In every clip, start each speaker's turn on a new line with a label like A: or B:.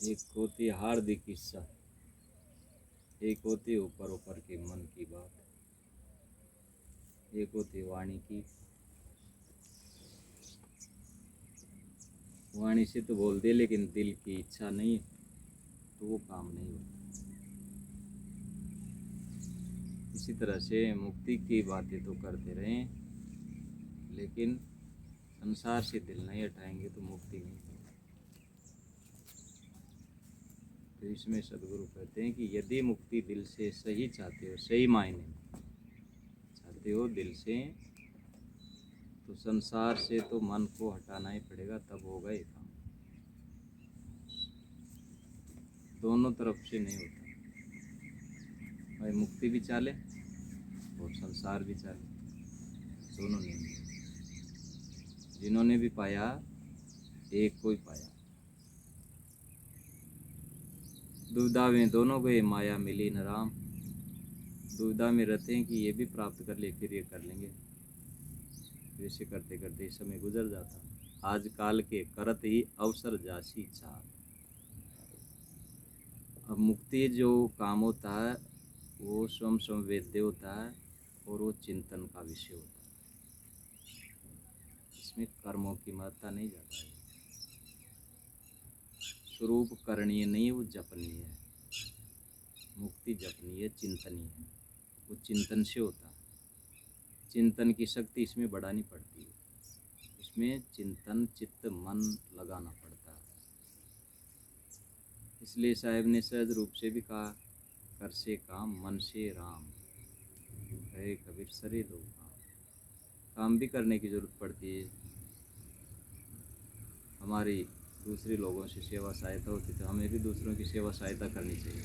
A: एक होती हार्दिक इच्छा, एक होती ऊपर ऊपर के मन की बात, एक होती वाणी की। वाणी से तो बोल दे लेकिन दिल की इच्छा नहीं तो वो काम नहीं होता। इसी तरह से मुक्ति की बातें तो करते रहें, लेकिन संसार से दिल नहीं हटाएंगे तो मुक्ति नहीं होगी। तो इसमें सदगुरु कहते हैं कि यदि मुक्ति दिल से सही चाहते हो, सही मायने में चाहते हो दिल से, तो संसार से तो मन को हटाना ही पड़ेगा, तब होगा ये काम। दोनों तरफ से नहीं होता, भाई मुक्ति भी चाले और संसार भी चाले, दोनों नहीं। जिन्होंने भी पाया एक को ही पाया। दुविधा में दोनों गए माया मिली न राम। दुविधा में रहते हैं कि ये भी प्राप्त कर ले फिर ये कर लेंगे, वैसे करते करते समय गुजर जाता। आज काल के करत ही अवसर जासी चाह। अब मुक्ति जो काम होता है वो स्वयं संवेद्य होता है और वो चिंतन का विषय होता है। इसमें कर्मों की महत्ता नहीं जाता है। स्वरूप करणीय नहीं, वो जपनीय है। मुक्ति जपनीय, चिंतनीय है, वो चिंतन से होता है। चिंतन की शक्ति इसमें बढ़ानी पड़ती है, इसमें चिंतन चित्त मन लगाना पड़ता है। इसलिए साहेब ने सहज रूप से भी कहा, कर से काम मन से राम, कहे कबीर सरे दो काम भी करने की जरूरत पड़ती है। हमारी दूसरे लोगों से सेवा सहायता होती तो हमें भी दूसरों की सेवा सहायता करनी चाहिए,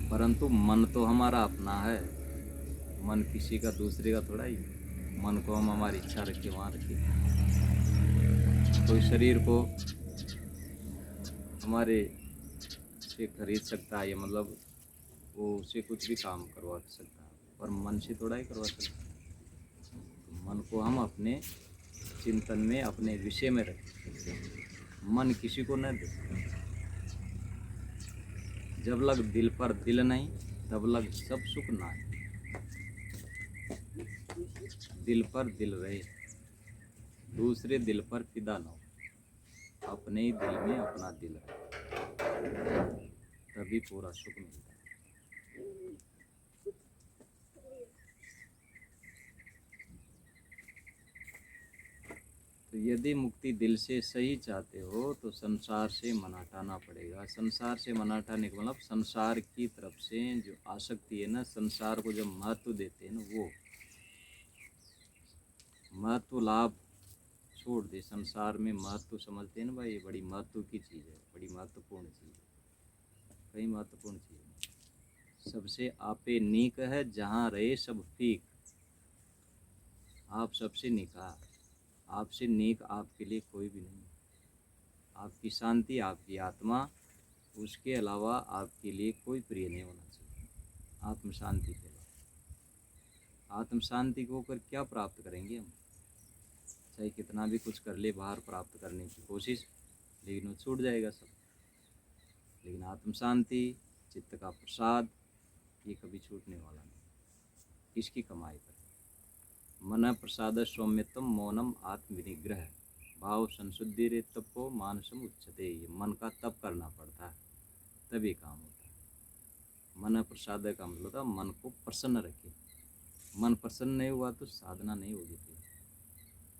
A: परंतु मन तो हमारा अपना है। मन किसी का दूसरे का थोड़ा ही। मन को हम हमारी इच्छा रखिए वहाँ रखिए। कोई शरीर को हमारे से खरीद सकता है, ये मतलब वो उसे कुछ भी काम करवा सकता है, पर मन से थोड़ा ही करवा सकता है। तो मन को हम अपने चिंतन में, अपने विषय में रखें, मन किसी को न दे। जब लग दिल पर दिल नहीं, तब लग सब सुख नाय। दिल पर दिल रहे, दूसरे दिल पर फिदा न हो, अपने ही दिल में अपना दिल रहे, तभी पूरा सुख मिलता है। तो यदि मुक्ति दिल से सही चाहते हो तो संसार से मन हटाना पड़ेगा। संसार से मन हटाने का मतलब संसार की तरफ से जो आसक्ति है ना, संसार को जब महत्व देते हैं ना, वो महत्व लाभ छोड़ दे। संसार में महत्व समझते हैं ना भाई, ये बड़ी महत्व की चीज़ है, बड़ी महत्वपूर्ण चीज़ है। कई महत्वपूर्ण चीज़ है। सबसे आपे नीक है जहाँ रहे सब फीक। आप सबसे निका, आपसे नेक आपके लिए कोई भी नहीं। आपकी शांति, आपकी आत्मा, उसके अलावा आपके लिए कोई प्रिय नहीं होना चाहिए। आत्म शांति के अलावा। आत्म शांति को होकर क्या प्राप्त करेंगे हम? चाहे कितना भी कुछ कर ले बाहर प्राप्त करने की कोशिश, लेकिन वो छूट जाएगा सब। लेकिन आत्म शांति, चित्त का प्रसाद, ये कभी छूटने वाला नहीं। किसकी कमाई पर? मन प्रसाद सौम्यतम मौनम आत्म विनिग्रह भाव संशुद्धि रे तपो मानसम उच्चते। ये मन का तप करना पड़ता है, तभी काम होता है। मन प्रसाद का मतलब होता है मन को प्रसन्न रखे। मन प्रसन्न नहीं हुआ तो साधना नहीं होगी फिर।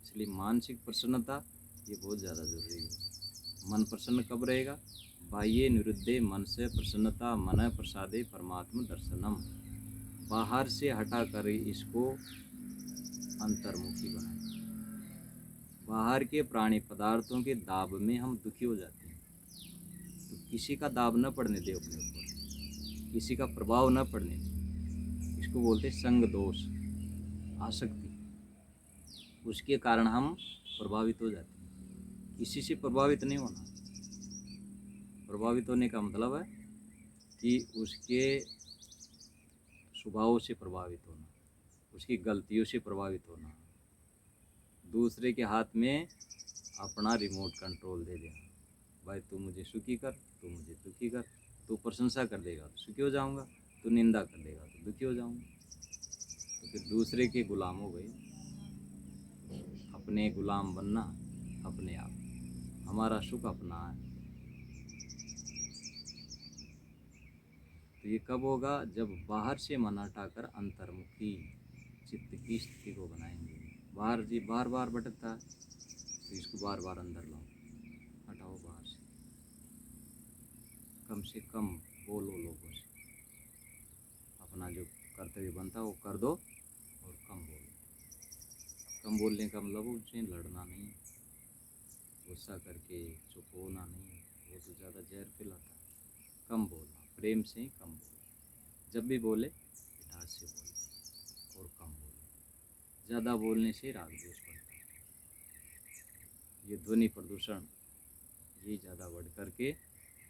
A: इसलिए मानसिक प्रसन्नता ये बहुत ज़्यादा जरूरी है। मन प्रसन्न कब रहेगा? बाह्य निरुद्धे मन से प्रसन्नता मन प्रसादे परमात्म दर्शनम। बाहर से हटा कर इसको अंतर्मुखी बनाए। बाहर के प्राणी पदार्थों के दाब में हम दुखी हो जाते हैं, तो किसी का दाब न पड़ने दे अपने ऊपर, किसी का प्रभाव न पड़ने दे। इसको बोलते संग दोष, आसक्ति। उसके कारण हम प्रभावित हो जाते हैं। किसी से प्रभावित नहीं होना। प्रभावित होने का मतलब है कि उसके स्वभाव से प्रभावित होना, उसकी गलतियों से प्रभावित होना, दूसरे के हाथ में अपना रिमोट कंट्रोल दे देना, भाई तू मुझे सुखी कर, तू मुझे दुखी कर, तू प्रशंसा कर देगा तो सुखी हो जाऊंगा, तू निंदा कर देगा तो दुखी हो जाऊंगा। तो फिर दूसरे के गुलाम हो गए। अपने गुलाम बनना अपने आप, हमारा सुख अपना है। तो ये कब होगा? जब बाहर से मन हटाकर अंतर्मुखी चित्त की स्थिति को बनाएंगे। बाहर जी बार बार भटकता है तो इसको बार बार अंदर लाओ, हटाओ बाहर से कम बोलो लोगों से, अपना जो कर्तव्य बनता है वो कर दो और कम बोलो। कम बोलने का मतलब उनसे लड़ना नहीं, गुस्सा करके चुप होना नहीं, वो तो ज़्यादा जहर फैलाता है। कम बोलना, प्रेम से ही कम बोलो, जब भी बोले मिठास से बोलो और कम बोलो। ज़्यादा बोलने से राग द्वेष बढ़ता है, ये ध्वनि प्रदूषण ये ज़्यादा बढ़ करके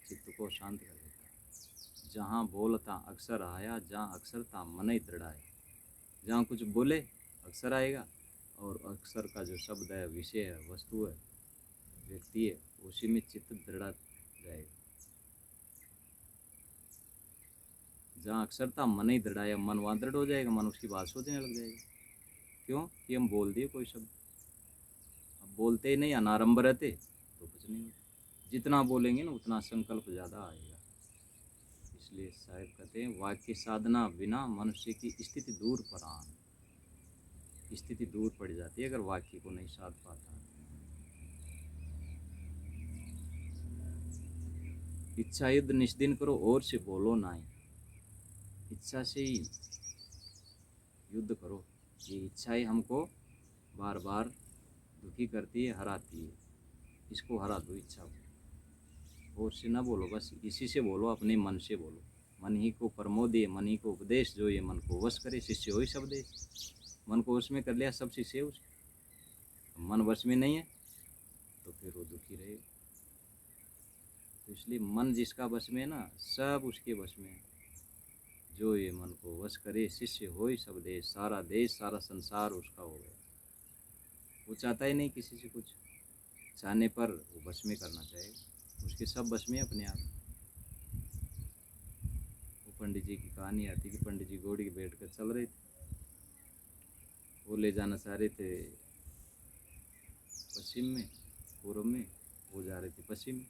A: चित्त को शांत कर देता है। जहाँ बोलता अक्सर आया, जहाँ अक्सर था मन ही दृढ़ाया। जहाँ कुछ बोले अक्सर आएगा, और अक्सर का जो शब्द है, विषय है, वस्तु है, व्यक्ति है, उसी में चित्त दृढ़ जाएगा। जहाँ अक्षरता मन ही दृढ़ाया, मन वहाँ दृढ़ हो जाएगा, मन उसकी बात सोचने लग जाएगा। क्यों कि हम बोल दिए कोई शब्द, अब बोलते ही नहीं, अनारंभ रहते तो कुछ नहीं होता। जितना बोलेंगे ना उतना संकल्प ज़्यादा आएगा। इसलिए साहिब कहते हैं, वाक्य साधना बिना मनुष्य की स्थिति दूर परान, स्थिति दूर पड़ जाती है अगर वाक्य को नहीं साध पाता। इच्छा युद्ध निष्दिन करो और से बोलो नाई, इच्छा से ही युद्ध करो। ये इच्छा ही हमको बार बार दुखी करती है, हराती है। इसको हरा दो इच्छा को, और से ना बोलो, बस इसी से बोलो, अपने मन से बोलो। मन ही को प्रमोदे, मन ही को उपदेश, जो ये मन को वश करे शिष्य हो ही सब देश। मन को वश में कर लिया सब शिष्य है उसके। मन वश में नहीं है तो फिर वो दुखी रहेगा। तो इसलिए मन जिसका वश में है ना, सब उसके वश में है। जो ये मन को वश करे शिष्य हो ही सब देश, सारा देश सारा संसार उसका हो गया। वो चाहता ही नहीं किसी से कुछ, चाहने पर वो वश में करना चाहेगा, उसके सब वश में अपने आप। वो पंडित जी की कहानी आती कि पंडित जी घोड़ी बैठ कर चल रहे थे, वो ले जाना चाह रहे थे पश्चिम में, पूर्व में, वो जा रहे थे पश्चिम में,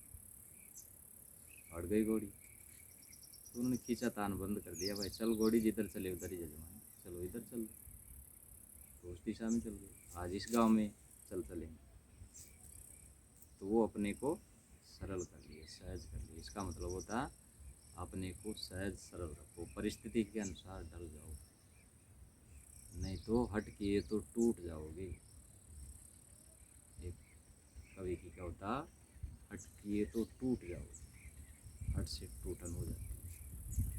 A: अड़ गई घोड़ी। तो उन्होंने खींचा तान बंद कर दिया, भाई चल घोड़ी जिधर चले उधर ही जजमान, चलो इधर चल। तो उस दिशा में चल गए, आज इस गांव में चलेंगे। तो वो अपने को सरल कर लिए, सहज कर लिए। इसका मतलब होता है अपने को सहज सरल रखो, परिस्थिति के अनुसार ढल जाओ, नहीं तो हट किए तो टूट जाओगे। एक कवि की कविता, हट किए तो टूट जाओगे, हट से टूटन हो जाती है।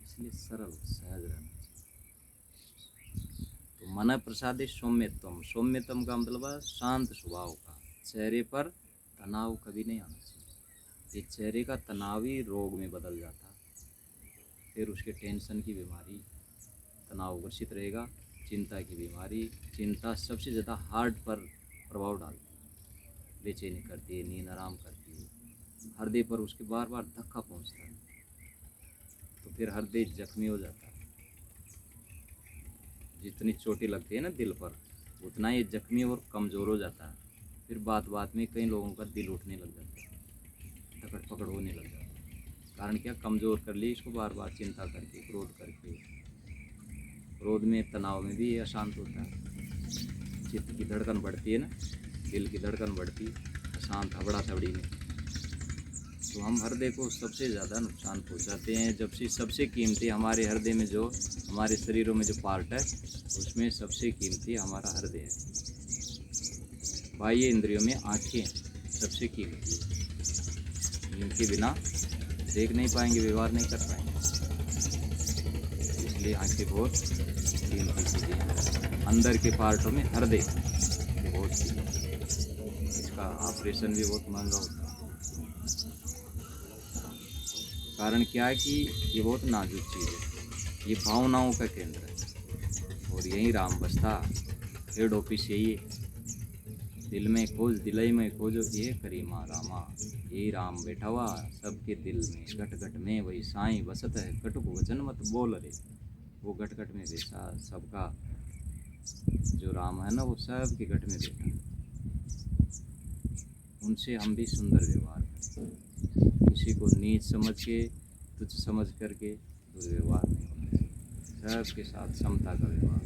A: इसलिए सरल सहज रहना चाहिए। तो मन प्रसादे सौम्यतम, सौम्यतम का मतलब है शांत स्वभाव का। चेहरे पर तनाव कभी नहीं आना चाहिए। ये चेहरे का तनाव ही रोग में बदल जाता है, फिर उसके टेंशन की बीमारी, तनाव ग्रसित रहेगा, चिंता की बीमारी। चिंता सबसे ज़्यादा हार्ट पर प्रभाव डालती है, बेचैनी करती है, नींद आराम करती है, हृदय पर उसके बार बार धक्का पहुंचता है, तो फिर हृदय जख्मी हो जाता है। जितनी चोटें लगती है ना दिल पर, उतना ही जख्मी और कमज़ोर हो जाता है। फिर बात बात में कई लोगों का दिल उठने लग जाता है, पकड़ पकड़ होने लग जाता है। कारण क्या? कमज़ोर कर ली इसको बार बार चिंता करके, क्रोध करके। क्रोध में, तनाव में भी ये अशांत होता है। चित्त की धड़कन बढ़ती है ना, दिल की धड़कन बढ़ती है अशांत हबड़ा थबड़ी में। तो हम हृदय को सबसे ज़्यादा नुकसान पहुंचाते हैं। जब से सबसे कीमती हमारे हृदय में, जो हमारे शरीरों में जो पार्ट है, उसमें सबसे कीमती हमारा हृदय है। बाह्य इंद्रियों में आँखें सबसे कीमती है, इनके बिना देख नहीं पाएंगे, व्यवहार नहीं कर पाएंगे। इसलिए आँखें बहुत कीमती चीज़ें हैं। अंदर के पार्टों में हृदय बहुत कीमती है, इसका ऑपरेशन भी बहुत महंगा होता है। कारण क्या है कि ये बहुत नाजुक चीज़ है, ये भावनाओं का केंद्र है, और यहीं राम बसता, हेड ऑफिस यही है। दिल में खोज दिलई में खोजो ये करीमा रामा, ये राम बैठा हुआ सबके दिल में, घट घट में वही साईं बसत है, कटुक वचन मत बोल रे। वो घट घट में बैठा सबका, जो राम है ना वो सबके घट में बैठा है। उनसे हम भी सुंदर व्यवहार करें, किसी को नीच समझ के तुच्छ समझ करके दुर्व्यवहार नहीं होना चाहिए, सबके साथ समता का व्यवहार।